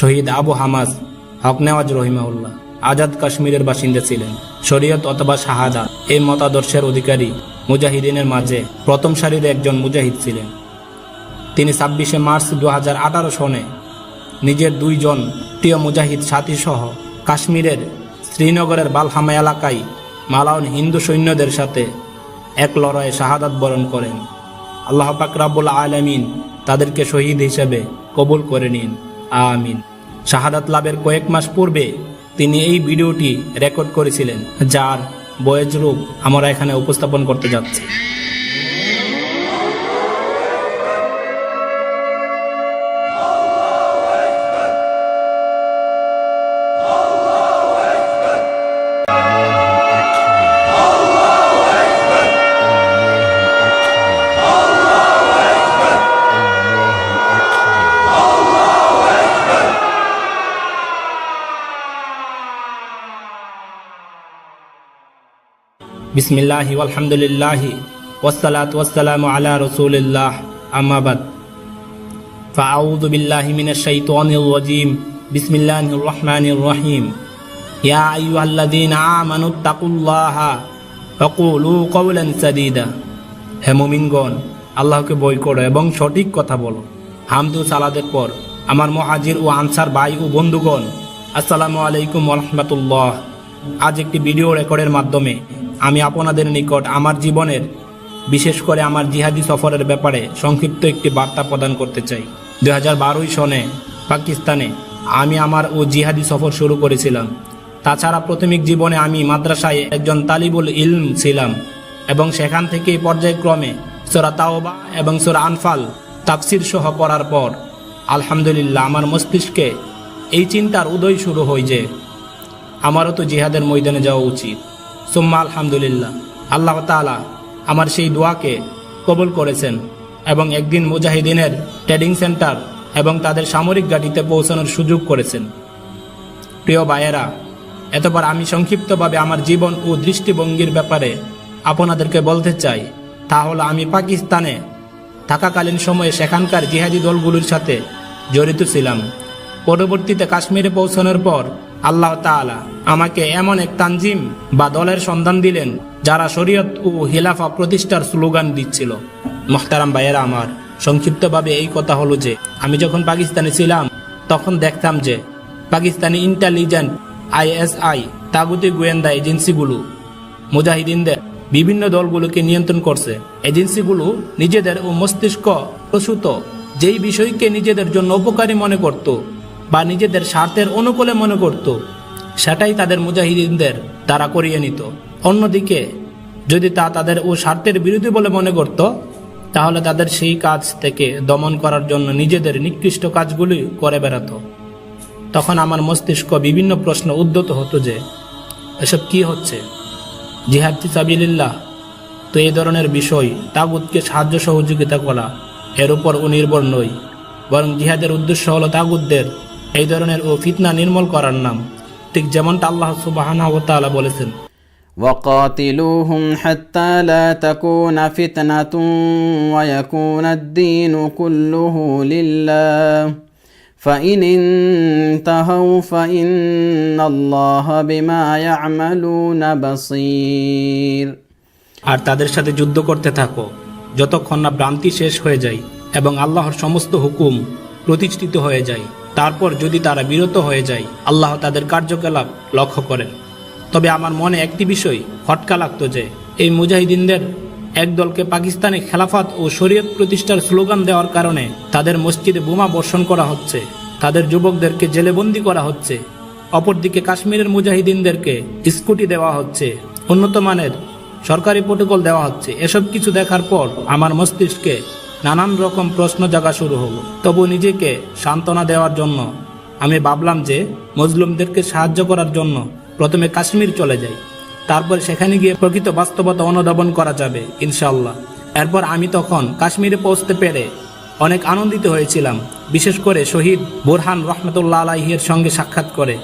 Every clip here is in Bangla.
শহীদ আবু হামাস হক নেওয়াজ রহিমাউল্লাহ আজাদ কাশ্মীরের বাসিন্দা ছিলেন। শরীয়ত অথবা শাহাদাত এই মতাদর্শের অধিকারী মুজাহিদিনের মাঝে প্রথম সারির একজন মুজাহিদ ছিলেন। তিনি 26শে মার্চ 2018 সনে নিজের 2 জন প্রিয় মুজাহিদ সাথী সহ কাশ্মীরের শ্রীনগরের বালহামা এলাকায় মালাউন হিন্দু সৈন্যদের সাথে এক লড়াইয়ে শাহাদাত বরণ করেন। আল্লাহ পাক রব্বুল আলামিন তাদেরকে শহীদ হিসেবে কবুল করে নিন, আমিন। শাহাদাত লাভের কয়েক মাস পূর্বে তিনি এই ভিডিওটি রেকর্ড করেছিলেন, যার ভয়েস রূপ আমরা এখানে উপস্থাপন করতে যাচ্ছি। বিসমিল্লাহি আলহামদুলিল্লাহি ওয়াসসালাতু ওয়াসসালামু আলা রাসূলিল্লাহ, আম্মা বাদ। ফাআউযু বিল্লাহি মিনাশ শাইতানির রাজীম। বিসমিল্লাহির রহমানির রহিম। ইয়া আইয়ুহাল্লাযীনা আমানুত্তাকুল্লাহা ওয়াকুলু কাওলান সাদীদা। হে মুমিনগণ, আল্লাহকে ভয় করো এবং সঠিক কথা বলো। হামদু সালাতের পর আমার মুহাজির ও আনসার ভাই ও বন্ধুগণ, আসসালামু আলাইকুম ওয়া রাহমাতুল্লাহ। আজ একটি ভিডিও রেকর্ডের মাধ্যমে আমি আপনাদের নিকট আমার জীবনের, বিশেষ করে আমার জিহাদি সফরের ব্যাপারে সংক্ষিপ্ত একটি বার্তা প্রদান করতে চাই। 2012 সনে পাকিস্তানে আমি আমার জিহাদি সফর শুরু করেছিলাম। তাছাড়া প্রাথমিক জীবনে আমি মাদ্রাসায় একজন তালিবুল ইলম ছিলাম এবং সেখান থেকেই পর্যায়ক্রমে সূরা তাওবা এবং সূরা আনফাল তাফসির সহ পড়ার পর আলহামদুলিল্লাহ আমার মস্তিষ্কে এই চিন্তার উদয় শুরু হয় যে আমারও তো জিহাদের ময়দানে যাওয়া উচিত। সুম্মা আলহামদুলিল্লাহ, আল্লাহ তাআলা আমার সেই দোয়াকে কবুল করেছেন এবং একদিন মুজাহিদিনের ট্রেডিং সেন্টার এবং তাদের সামরিক ঘাঁটিতে পৌঁছানোর সুযোগ করেছেন। প্রিয় ভাইয়েরা, এতবার আমি সংক্ষিপ্তভাবে আমার জীবন ও দৃষ্টিভঙ্গির ব্যাপারে আপনাদেরকে বলতে চাই। তাহলে আমি পাকিস্তানে থাকাকালীন সময়ে সেখানকার জিহাদি দলগুলোর সাথে জড়িত ছিলাম। পরবর্তীতে কাশ্মীরে পৌঁছানোর পর আল্লাহ তাআলা আমাকে এমন এক তানজিম বা দলের সন্ধান দিলেন যারা শরীয়ত ও খিলাফা প্রতিষ্ঠার স্লোগান দিচ্ছিল। মুহতারাম ভাইয়েরা আমার, সংক্ষিপ্তভাবে এই কথা হলো যে আমি যখন পাকিস্তানে ছিলাম তখন দেখতাম যে পাকিস্তানি ইন্টেলিজেন্ট, ISI, তাগুতি গোয়েন্দা এজেন্সিগুলো মুজাহিদিনদের বিভিন্ন দলগুলোকে নিয়ন্ত্রণ করছে। এজেন্সিগুলো নিজেদের ও মস্তিষ্ক প্রসূত যেই বিষয়কে নিজেদের জন্য উপকারী মনে করত বা নিজেদের স্বার্থের অনুকূলে মনে করত, সেটাই তাদের মুজাহিদিনদের দ্বারা করিয়ে নিত। অন্যদিকে যদি তা তাদের স্বার্থের বিরোধী বলে মনে করত, তাহলে তাদের সেই কাজ থেকে দমন করার জন্য নিজেদের নিকৃষ্ট কাজগুলি করে বেড়াত। তখন আমার মস্তিষ্ক বিভিন্ন প্রশ্ন উদ্যত হতো যে এসব কি হচ্ছে? জিহাদ ফি সাবিলিল্লাহ তো এই ধরনের বিষয় তাগুতকে সাহায্য সহযোগিতা করা, এর উপর নির্ভর নই, বরং জিহাদের উদ্দেশ্য হলো তাগুতদের এই ধরনের ফিতনা নির্মূল করার নাম। ঠিক যেমনটা আল্লাহ সুবহানাহু ওয়া তাআলা বলেছেন, وقاتلوهم حتى لا تكون فتنة ويكون الدين كله لله فإن انتهوا فإن الله بما يعملون بصير। আর তাদের সাথে যুদ্ধ করতে থাকো যতক্ষণ না ভ্রান্তি শেষ হয়ে যায় এবং আল্লাহর সমস্ত হুকুম প্রতিষ্ঠিত হয়ে যায়। তারপর যদি তারা বিরত হয়ে যায়, আল্লাহ তাদের কার্যকলাপ লক্ষ্য করেন। তবে আমার মনে একটি বিষয় খটকা লাগতো যে এই মুজাহিদিনদের একদলকে পাকিস্তানে খেলাফত ও শরীয়ত প্রতিষ্ঠার স্লোগান দেওয়ার কারণে তাদের মসজিদে বোমা বর্ষণ করা হচ্ছে, তাদের যুবকদেরকে জেলেবন্দি করা হচ্ছে। অপরদিকে কাশ্মীরের মুজাহিদিনদেরকে স্কুটি দেওয়া হচ্ছে, উন্নত মানের সরকারি প্রোটোকল দেওয়া হচ্ছে। এসব কিছু দেখার পর আমার মস্তিষ্কে নানান রকম প্রশ্ন জাগা শুরু হলো। তবু নিজেকে সান্ত্বনা দেওয়ার জন্য আমি ভাবলাম যে মজলুমদেরকে সাহায্য করার জন্য প্রথমে কাশ্মীর চলে যাই, তারপর সেখানে গিয়ে প্রকৃত বাস্তবতা অনুধাবন করা যাবে ইনশাআল্লাহ। এরপর আমি তখন কাশ্মীরে পৌঁছতে পেরে অনেক আনন্দিত হয়েছিলাম, বিশেষ করে শহীদ বুরহান রহমতুল্লাহ আলাইহির সঙ্গে সাক্ষাৎ করে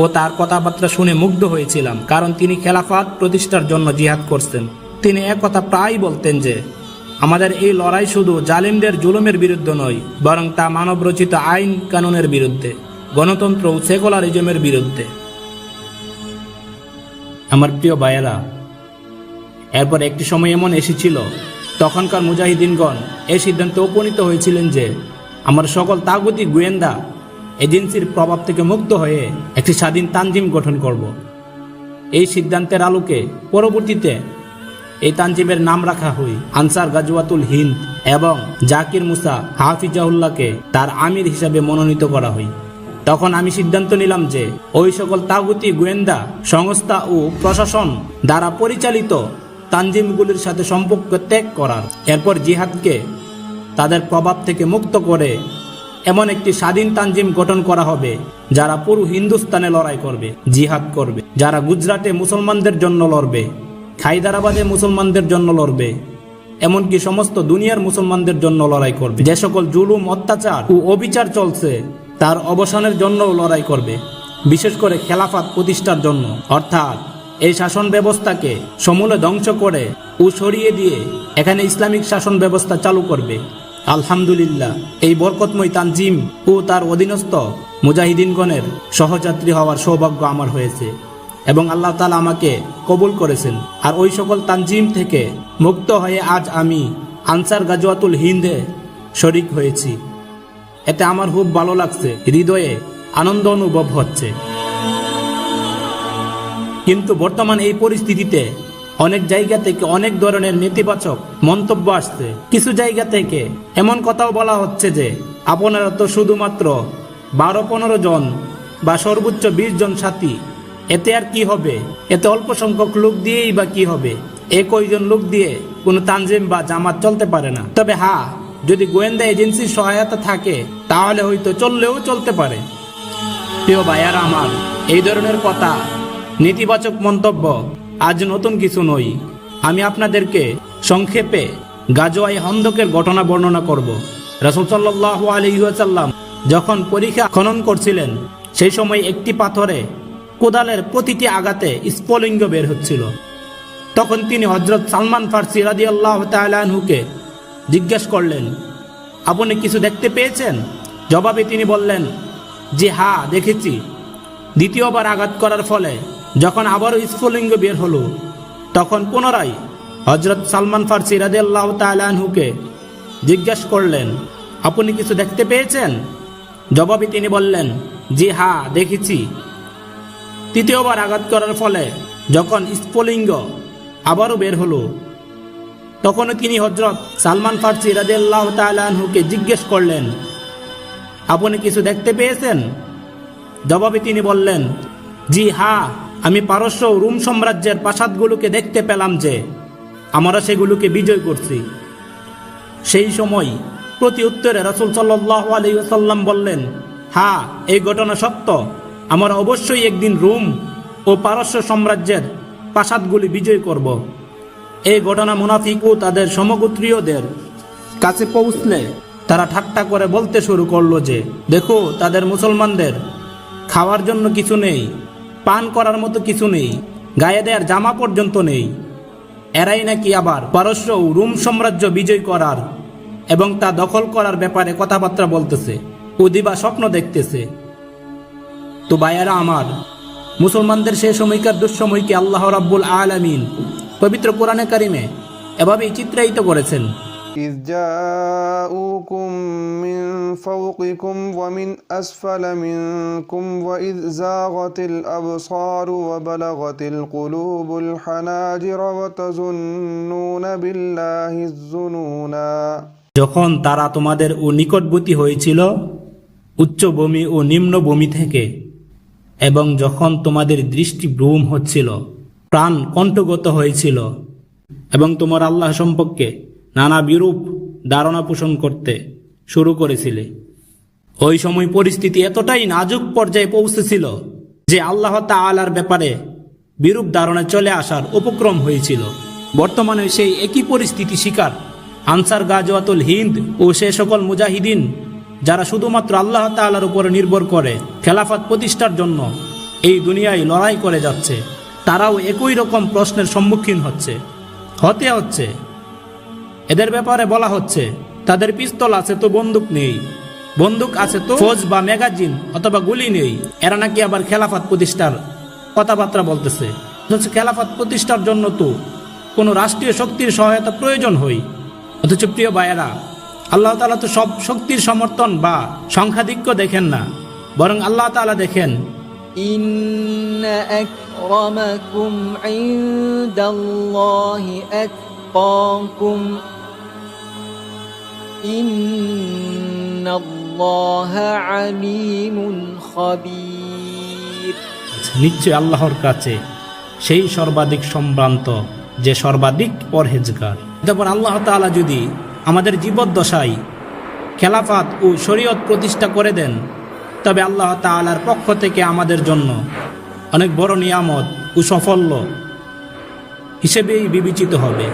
ও তার কথাবার্তা শুনে মুগ্ধ হয়েছিলাম, কারণ তিনি খেলাফত প্রতিষ্ঠার জন্য জিহাদ করছেন। তিনি এক কথা প্রায় বলতেন যে আমাদের এই লড়াই শুধু জালিমদের জুলুমের বিরুদ্ধে নয়, বরং তা মানবরচিত আইন কানুনের বিরুদ্ধে। গণতন্ত্র ও সেকুলারিজমের বিরুদ্ধে। আমার প্রিয় ভাইয়েরা, এরপর একটি সময় এমন এসেছিল, তখনকার মুজাহিদিনগণ এই সিদ্ধান্তে উপনীত হয়েছিলেন যে আমরা সকল তাগুতি গোয়েন্দা এজেন্সির প্রভাব থেকে মুক্ত হয়ে একটি স্বাধীন তানজিম গঠন করব। এই সিদ্ধান্তের আলোকে পরবর্তীতে এই তানজিমের নাম রাখা হয় আনসার গাজওয়াতুল হিন্দ এবং জাকির মুসা হাফিজাউল্লাহকে তার আমির হিসাবে মনোনীত করা হয়। তখন আমি সিদ্ধান্ত নিলাম যে ওই সকল তাগুতি গোয়েন্দা সংস্থা ও প্রশাসন দ্বারা পরিচালিত তানজিমগুলির সাথে সম্পর্ক ত্যাগ করার, এরপর জিহাদকে তাদের প্রভাব থেকে মুক্ত করে এমন একটি স্বাধীন তানজিম গঠন করা হবে যারা পুরো হিন্দুস্তানে লড়াই করবে, জিহাদ করবে, যারা গুজরাটে মুসলমানদের জন্য লড়বে, হায়দ্রাবাদে মুসলমানদের জন্য লড়বে, এমনকি সমস্ত দুনিয়ার মুসলমানদের জন্য লড়াই করবে। যে সকল জুলুম, অত্যাচার ও অবিচার চলছে তার অবসানের জন্য লড়াই করবে, বিশেষ করে খেলাফত প্রতিষ্ঠার জন্য, অর্থাৎ এই শাসন ব্যবস্থাকে সমূলে ধ্বংস করে ও সরিয়ে দিয়ে এখানে ইসলামিক শাসন ব্যবস্থা চালু করবে। আলহামদুলিল্লাহ, এই বরকতময় তানজিম ও তার অধীনস্থ মুজাহিদিনগণের সহযাত্রী হওয়ার সৌভাগ্য আমার হয়েছে এবং আল্লাহ তাআলা আমাকে কবুল করেছেন। আর ওই সকল তানজিম থেকে মুক্ত হয়ে আজ আমি আনসার গাজওয়াতুল হিন্দে শরিক হয়েছি। এতে আমার খুব ভালো লাগছে, হৃদয়ে আনন্দ অনুভব হচ্ছে। কিন্তু বর্তমান এই পরিস্থিতিতে অনেক জায়গা থেকে অনেক ধরনের নেতিবাচক মন্তব্য আসছে। কিছু জায়গা থেকে এমন কথাও বলা হচ্ছে যে আপনারা তো শুধুমাত্র 12-15 জন বা সর্বোচ্চ 20 জন সাথী, এতে আর কি হবে? এতে অল্প সংখ্যক লোক দিয়েই বা কি হবে? কয়জন লোক দিয়ে কোনো তানজিম বা জামাত চলতে পারে না। তবে হ্যাঁ, যদি গোয়েন্দা এজেন্সির সহায়তা থাকে তাহলে হয়তো চললেও চলতে পারে। প্রিয় ভাইয়ারা আমার, এই ধরনের কথা, নেতিবাচক মন্তব্য আজ নতুন কিছু নয়। আমি আপনাদেরকে সংক্ষেপে গাজওয়ায়ে খন্দকের ঘটনা বর্ণনা করব। রাসূল সাল্লাল্লাহু আলাইহি ওয়াসাল্লাম যখন পরীক্ষা খনন করছিলেন, সেই সময় একটি পাথরে কোদালের প্রতিটি আঘাতে স্ফুলিঙ্গ বের হচ্ছিল। তখন তিনি হযরত সালমান ফারসি রাদিয়াল্লাহু তাআলা আনহুকে জিজ্ঞেস করলেন, আপনি কিছু দেখতে পেয়েছেন? জবাবে তিনি বললেন, জি হ্যাঁ, দেখেছি। দ্বিতীয়বার আঘাত করার ফলে যখন আবারও স্ফুলিঙ্গ বের হলো, তখন পুনরায় হযরত সালমান ফারসি রাদিয়াল্লাহু তাআলা আনহুকে জিজ্ঞেস করলেন, আপনি কিছু দেখতে পেয়েছেন? জবাবে তিনি বললেন, জি হ্যাঁ, দেখেছি। তৃতীয়বার আঘাত করার ফলে যখন স্ফুলিঙ্গ আবারও বের হলো, তখনও তিনি হযরত সালমান ফারসি রাদিয়াল্লাহু তাআলা আনহুকে জিজ্ঞেস করলেন, আপনি কিছু দেখতে পেয়েছেন? জবাবে তিনি বললেন, জি হ্যাঁ, আমি পারস্য ও রোম সাম্রাজ্যের প্রাসাদগুলোকে দেখতে পেলাম যে আমরা সেগুলোকে বিজয় করছি। সেই সময় প্রতি উত্তরে রাসূল সাল্লাল্লাহু আলাইহি ওয়াসাল্লাম বললেন, হ্যাঁ, এই ঘটনা সত্য। আমরা অবশ্যই একদিন রোম ও পারস্য সাম্রাজ্যের প্রাসাদগুলি বিজয় করব। এই ঘটনা মুনাফিক ও তাদের সমগোত্রীয়দের কাছে পৌঁছলে তারা ঠাট্টা করে বলতে শুরু করলো যে, দেখো, তাদের মুসলমানদের খাওয়ার জন্য কিছু নেই, পান করার মতো কিছু নেই, গায়ে দেয়ার জামা পর্যন্ত নেই। এরাই নাকি আবার পারস্য ও রোম সাম্রাজ্য বিজয় করার এবং তা দখল করার ব্যাপারে কথাবার্তা বলতেছে, দিবা স্বপ্ন দেখতেছে। তো ভাইয়ারা আমার, মুসলমানদের সেই সময়কার দুঃসময়কে আল্লাহ রাব্বুল আলামিন পবিত্র কোরআনে কারিমে এভাবেই চিত্রায়িত করেছেন। إذ جاءوكم من فوقكم ومن أسفل منكم وإذ زاغت الأبصار وبلغت القلوب الحناجر وتظنون بالله الظنونا। যখন তারা তোমাদের নিকটবর্তী হয়েছিল উচ্চ ভূমি ও নিম্ন ভূমি থেকে, এবং যখন তোমাদের দৃষ্টি ভ্রম হচ্ছিল, প্রাণ কণ্ঠগত হয়েছিল এবং তোমার আল্লাহ সম্পর্কে নানা বিরূপ ধারণা পোষণ করতে শুরু করেছিলে, ওই সময় পরিস্থিতি এতটাই নাজুক পর্যায়ে পৌঁছেছিল যে আল্লাহ তাআলার ব্যাপারে বিরূপ ধারণা চলে আসার উপক্রম হয়েছিল। বর্তমানে সেই একই পরিস্থিতি শিকার আনসার গাজওয়াতুল হিন্দ ও সে সকল মুজাহিদিন যারা শুধুমাত্র আল্লাহ তাআলার উপরে নির্ভর করে খেলাফত প্রতিষ্ঠার জন্য এই দুনিয়ায় লড়াই করে যাচ্ছে। তারাও একই রকম প্রশ্নের সম্মুখীন হচ্ছে। এদের ব্যাপারে বলা হচ্ছে, তাদের পিস্তল আছে তো বন্দুক নেই, বন্দুক আছে তো ফৌজ বা ম্যাগাজিন অথবা গুলি নেই, এরা নাকি আবার খেলাফত প্রতিষ্ঠার কথাবার্তা বলতেছে। অথচ খেলাফত প্রতিষ্ঠার জন্য তো কোনো রাষ্ট্রীয় শক্তির সহায়তা প্রয়োজন হয়। অথচ প্রিয় ভাইয়েরা, আল্লাহ তাআলা তো সব শক্তির সমর্থন বা সংখ্যাধিক্য দেখেন না, বরং আল্লাহ তাআলা দেখেন ইন্না আকরামাকুম ইনদাল্লাহি আতকাকুম ইন্নাল্লাহা আলিমুন খাবীর। নিশ্চয় আল্লাহর কাছে সেই সর্বাধিক সম্ভ্রান্ত যে সর্বাধিক পরহেজগার। তারপর আল্লাহ তাআলা যদি আমাদের জীবদ্দশায় খেলাফত ও শরীয়ত প্রতিষ্ঠা করে দেন, তবে আল্লাহ তাআলার পক্ষ থেকে আমাদের জন্য অনেক বড় নিয়ামত ও সাফল্য হিসেবেই বিবেচিত হবে।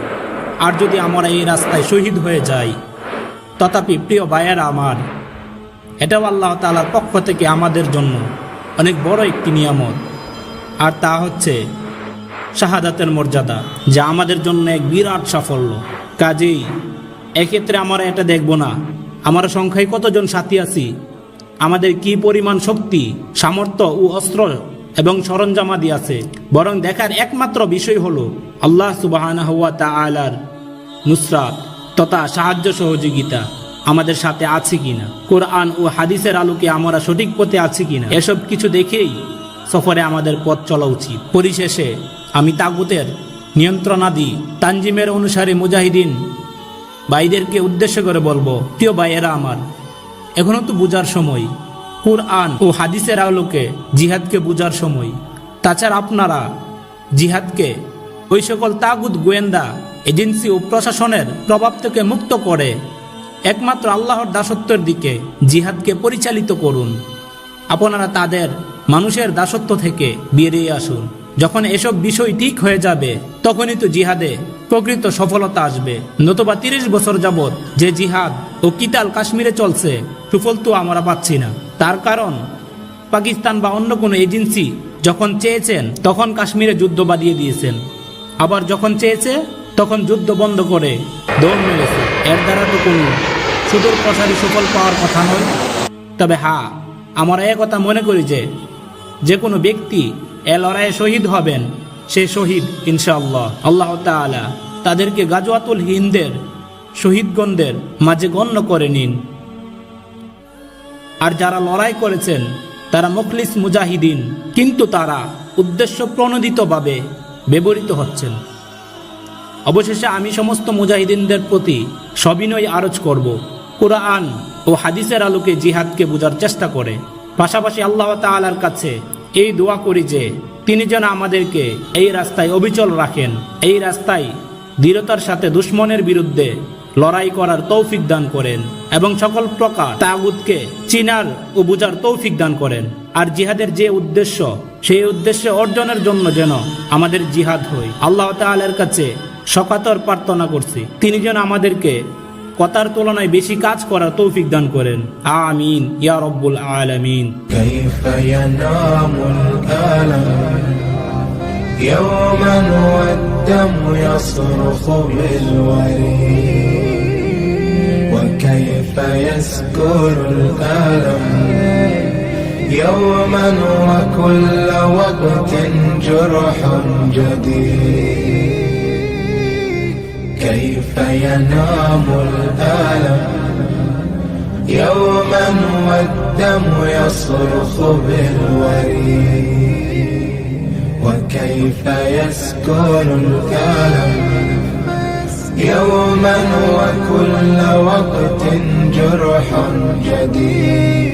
আর যদি আমরা এই রাস্তায় শহীদ হয়ে যাই, তথাপি প্রিয় ভাইয়েরা আমার, এটাও আল্লাহ তাআলার পক্ষ থেকে আমাদের জন্য অনেক বড় একটি নিয়ামত। আর তা হচ্ছে শাহাদাতের মর্যাদা, যা আমাদের জন্য এক বিরাট সাফল্য। কাজেই এক্ষেত্রে আমরা এটা দেখব না আমরা সংখ্যায় কতজন সাথী আছি, আমাদের কি পরিমাণ শক্তি, সামর্থ্য ও অস্ত্র এবং সরঞ্জামাদি আছে, বরং দেখার একমাত্র বিষয় হলো আল্লাহ সুবহানাহু ওয়া তাআলার নুসরাত তথা সাহায্য সহযোগিতা আমাদের সাথে আছে কিনা, কোরআন ও হাদিসের আলোকে আমরা সঠিক পথে আছি কিনা, এসব কিছু দেখেই সফরে আমাদের পথ চলা উচিত। পরিশেষে আমি তাগুতের নিয়ন্ত্রণাদি তানজিমের অনুসারী মুজাহিদিন ভাইদেরকে উদ্দেশ্য করে বলবো, প্রিয় ভাইয়েরা আমার, এখনো তো বুঝার সময়, কোরআন ও হাদিসের আলোকে জিহাদকে বুঝার সময়। তাছাড়া আপনারা জিহাদকে ওই সকল তাগুত গোয়েন্দা এজেন্সি ও প্রশাসনের প্রভাব থেকে মুক্ত করে একমাত্র আল্লাহর দাসত্বের দিকে জিহাদকে পরিচালিত করুন। আপনারা তাদের মানুষের দাসত্ব থেকে বেরিয়ে আসুন। যখন এসব বিষয় ঠিক হয়ে যাবে, তখনই তো জিহাদে প্রকৃত সফলতা আসবে। নতুবা 30 বছর যাবৎ যে জিহাদ ও কিতাল কাশ্মীরে চলছে, সুফল তো আমরা পাচ্ছি না। তার কারণ পাকিস্তান বা অন্য কোনো এজেন্সি যখন চেয়েছেন তখন কাশ্মীরে যুদ্ধ বাঁধিয়ে দিয়েছেন, আবার যখন চেয়েছে তখন যুদ্ধ বন্ধ করে দৌড় মেরেছে। এর দ্বারা তো কোনো সুদূর প্রসারী সুফল পাওয়ার কথা নয়। তবে হ্যাঁ, আমরা একথা মনে করি যে কোনো ব্যক্তি এ লড়াইয়ে শহীদ হবেন, সে শহীদ ইনশাআল্লাহ। আল্লাহ তাআলা তাদেরকে গাজওয়াতুল হিন্দের শহীদগণদের মাঝে গণ্য করে নিন। আর যারা লড়াই করেছেন তারা মুখলিস মুজাহিদিন, কিন্তু তারা উদ্দেশ্য প্রণোদিতভাবে ব্যবহৃত হচ্ছেন। অবশেষে আমি সমস্ত মুজাহিদিনদের প্রতি সবিনয় আরজ করব, কুরআন ও হাদিসের আলোকে জিহাদকে বোঝার চেষ্টা করে। পাশাপাশি আল্লাহ তাআলার কাছে এই দোয়া করি যে তিনি যেন আমাদেরকে এই রাস্তায় অবিচল রাখেন, এই রাস্তায় দৃঢ়তার সাথে দুশমনের বিরুদ্ধে লড়াই করার তৌফিক দান করেন এবং সকল প্রকার তাগুতকে চিনার ও বুঝার তৌফিক দান করেন। আর জিহাদের যে উদ্দেশ্য, সেই উদ্দেশ্য অর্জনের জন্য যেন আমাদের জিহাদ হয়। আল্লাহ তাআলার কাছে সকাতর প্রার্থনা করছি তিনি যেন আমাদেরকে কথার তুলনায় বেশি কাজ করার তৌফিক দান করেন। আমিন ইয়া রব্বুল আলামিন। কাইফা ইয়ানামুল কালাম ইয়াওমান ওয়াদ-দাম ইয়াসরুখু বিল ওয়ারিদ ওয়া কাইফা ইয়াসকুরুল কালাম ইয়াওমান ওয়া কুল্লু ওয়াক্তিন জুরহুন জাদীদ كيف ينام الألم يوما والدم يصرخ بالوريد وكيف يسكن الكلم يوما وكل وقت جرح جديد